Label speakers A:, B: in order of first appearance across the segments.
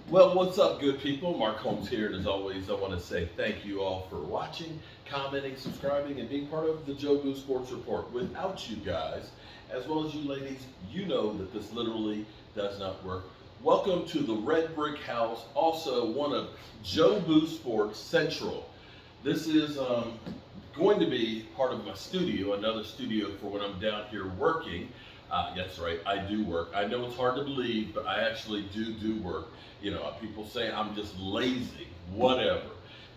A: Well, what's up, good people? Mark Holmes here, and as always, I want to say thank you all for watching, commenting, subscribing, and being part of the Joe Boo Sports Report. Without you guys, as well as you ladies, you know that this literally does not work. Welcome to the Red Brick House, also one of Joe Boo Sports Central. This is going to be part of my studio, another studio for when I'm down here working. That's right, I do work. I know it's hard to believe, but I actually do work. People say I'm just lazy, whatever.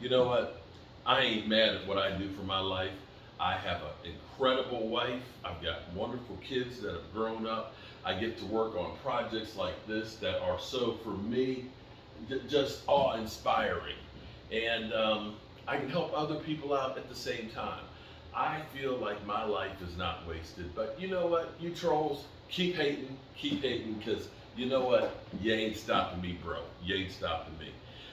A: You know what? I ain't mad at what I do for my life. I have an incredible wife. I've got wonderful kids that have grown up. I get to work on projects like this that are so, for me, just awe-inspiring. And I can help other people out at the same time. I feel like my life is not wasted. But you know what? You trolls, keep hating, because you know what? You ain't stopping me, bro. You ain't stopping me.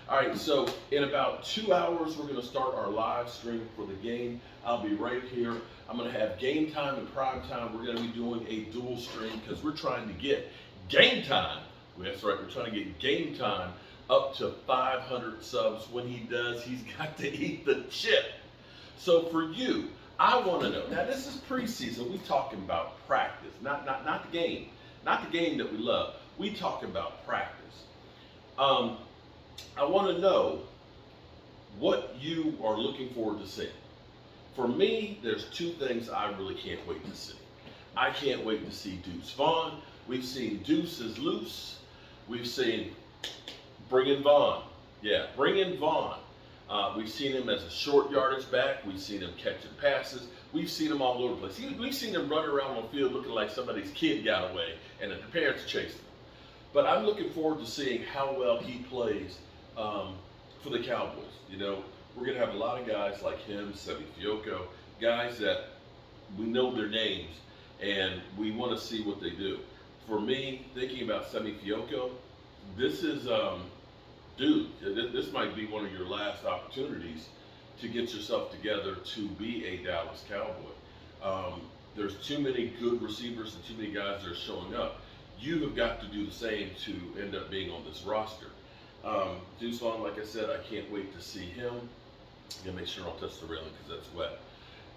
A: All right, so in about 2 hours, we're going to start our live stream for the game. I'll be right here. I'm going to have game time and prime time. We're going to be doing a dual stream because we're trying to get game time. That's right, we're trying to get game time up to 500 subs. When he does, he's got to eat the chip. So for you, I want to know. Now this is preseason. We talking about practice, not the game, not the game that we love. We talk about practice. I want to know what you are looking forward to seeing. For me, there's two things I really can't wait to see. I can't wait to see Deuce Vaughn. We've seen Deuce is loose. We've seen bring in Vaughn. Yeah, bring in Vaughn. We've seen him as a short yardage back. We've seen him catching passes. We've seen him all over the place. We've seen him run around on the field looking like somebody's kid got away and the parents chased him. But I'm looking forward to seeing how well he plays for the Cowboys. We're going to have a lot of guys like him, Semi Fioco, guys that we know their names and we want to see what they do. For me, thinking about Semi Fioco, this is dude, this might be one of your last opportunities to get yourself together to be a Dallas Cowboy. There's too many good receivers and too many guys that are showing up. You have got to do the same to end up being on this roster. Deuce Vaughn, like I said, I can't wait to see him. I'm going to make sure I don't touch the railing because that's wet.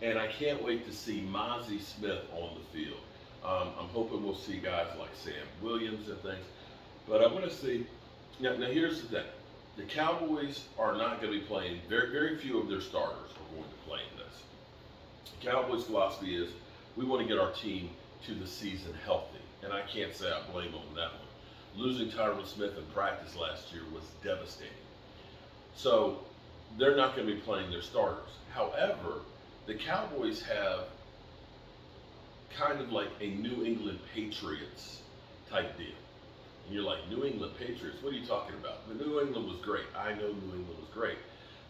A: And I can't wait to see Mazi Smith on the field. I'm hoping we'll see guys like Sam Williams and things. But I want to see. Now here's the thing. The Cowboys are not going to be playing, very few of their starters are going to play in this. The Cowboys' philosophy is we want to get our team to the season healthy. And I can't say I blame them on that one. Losing Tyron Smith in practice last year was devastating. So they're not going to be playing their starters. However, the Cowboys have kind of like a New England Patriots type deal. And you're like, New England Patriots, what are you talking about? The New England was great. I know New England was great.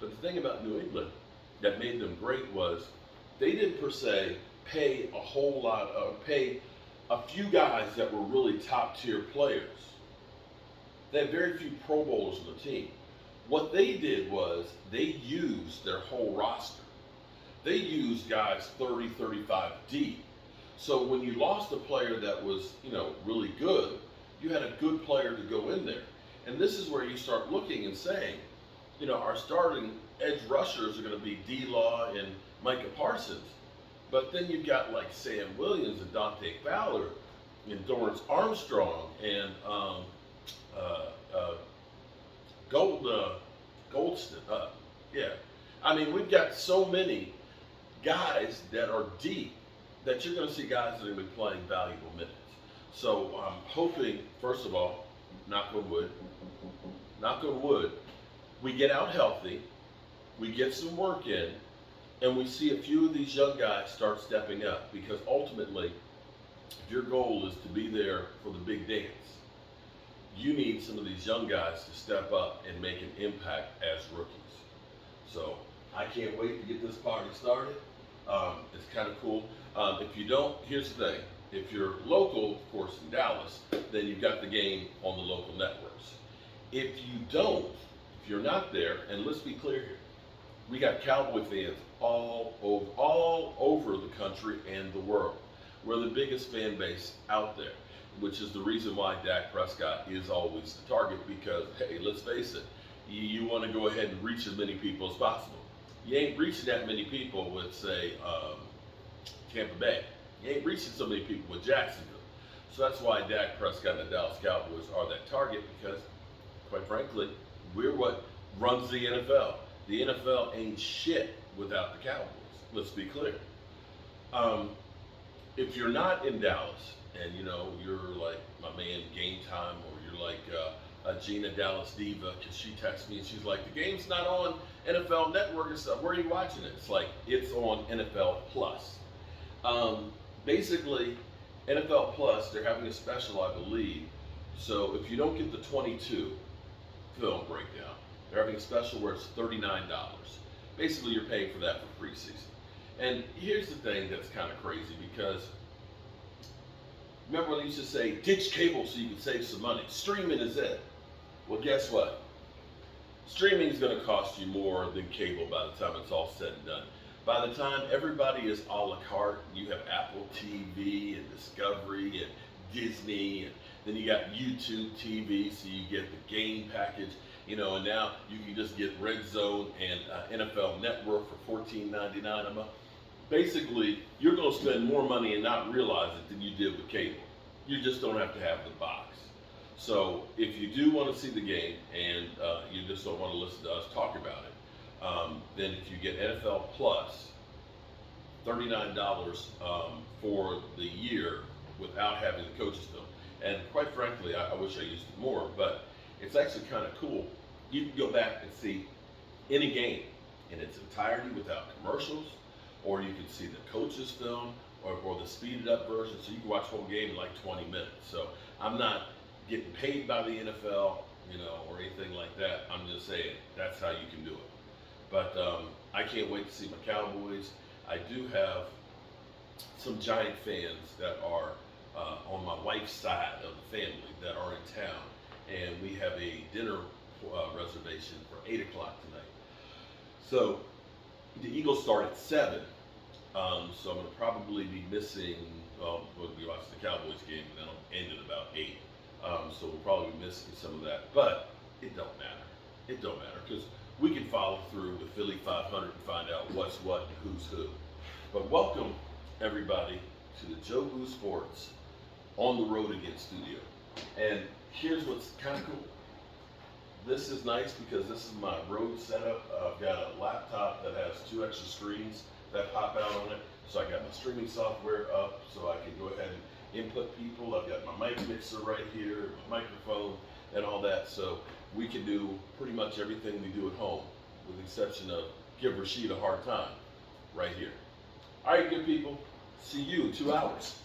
A: But the thing about New England that made them great was they didn't per se pay a whole lot of, pay a few guys that were really top tier players. They had very few Pro Bowlers on the team. What they did was they used their whole roster. They used guys 30, 35 deep. So when you lost a player that was, really good, you had a good player to go in there. And this is where you start looking and saying, our starting edge rushers are going to be D-Law and Micah Parsons. But then you've got like Sam Williams and Dante Fowler and Dorrance Armstrong and Goldston. Yeah. I mean, we've got so many guys that are deep that you're going to see guys that are going to be playing valuable minutes. So I'm hoping, first of all, knock on wood, we get out healthy, we get some work in, and we see a few of these young guys start stepping up. Because ultimately, if your goal is to be there for the big dance, you need some of these young guys to step up and make an impact as rookies. So I can't wait to get this party started. It's kind of cool. If you don't, here's the thing. If you're local, of course, in Dallas, then you've got the game on the local networks. If you don't, if you're not there, and let's be clear here, we got Cowboy fans all over the country and the world. We're the biggest fan base out there. which is the reason why Dak Prescott is always the target because, hey, let's face it, you want to go ahead and reach as many people as possible. You ain't reaching that many people with, say, Tampa Bay. You ain't reaching so many people with Jacksonville. So that's why Dak Prescott and the Dallas Cowboys are that target because, quite frankly, we're what runs the NFL. The NFL ain't shit without the Cowboys. Let's be clear. If you're not in Dallas and you're like my man Game Time or you're like a Gina Dallas Diva because she texts me and she's like the game's not on NFL Network and stuff. Where are you watching it? It's like it's on NFL Plus. Basically, NFL Plus they're having a special, I believe. So if you don't get the 22 film breakdown, they're having a special where it's $39. Basically, you're paying for that for preseason. And here's the thing that's kind of crazy because remember when they used to say ditch cable so you can save some money? Streaming is it. Well, guess what? Streaming is going to cost you more than cable by the time it's all said and done. By the time everybody is a la carte, you have Apple TV and Discovery and Disney, and then you got YouTube TV, so you get the game package, and now you can just get Red Zone and NFL Network for $14.99 a month. Basically, you're going to spend more money and not realize it than you did with cable. You just don't have to have the box. So if you do want to see the game and you just don't want to listen to us talk about it, then if you get NFL Plus, $39 for the year without having the coaches film. And quite frankly, I wish I used it more, but it's actually kind of cool. You can go back and see any game in its entirety without commercials, or you can see the coaches film or the speeded up version, so you can watch the whole game in like 20 minutes. So I'm not getting paid by the NFL, or anything like that. I'm just saying that's how you can do it. But I can't wait to see my Cowboys. I do have some Giant fans that are on my wife's side of the family that are in town, and we have a dinner reservation for 8 o'clock tonight. So the Eagles start at 7, so I'm going to probably be missing, we'll be watching the Cowboys game, and then I'll end at about 8. So we'll probably be missing some of that, but it don't matter. It don't matter, because we can follow through the Philly 500 and find out what's what and who's who. But welcome, everybody, to the Joe Boo Sports On the Road Again studio. And here's what's kind of cool. This is nice because this is my road setup. I've got a laptop that has 2 extra screens that pop out on it. So I got my streaming software up so I can go ahead and input people. I've got my mic mixer right here, my microphone, and all that. So we can do pretty much everything we do at home, with the exception of give Rashid a hard time right here. All right, good people. See you in 2 hours.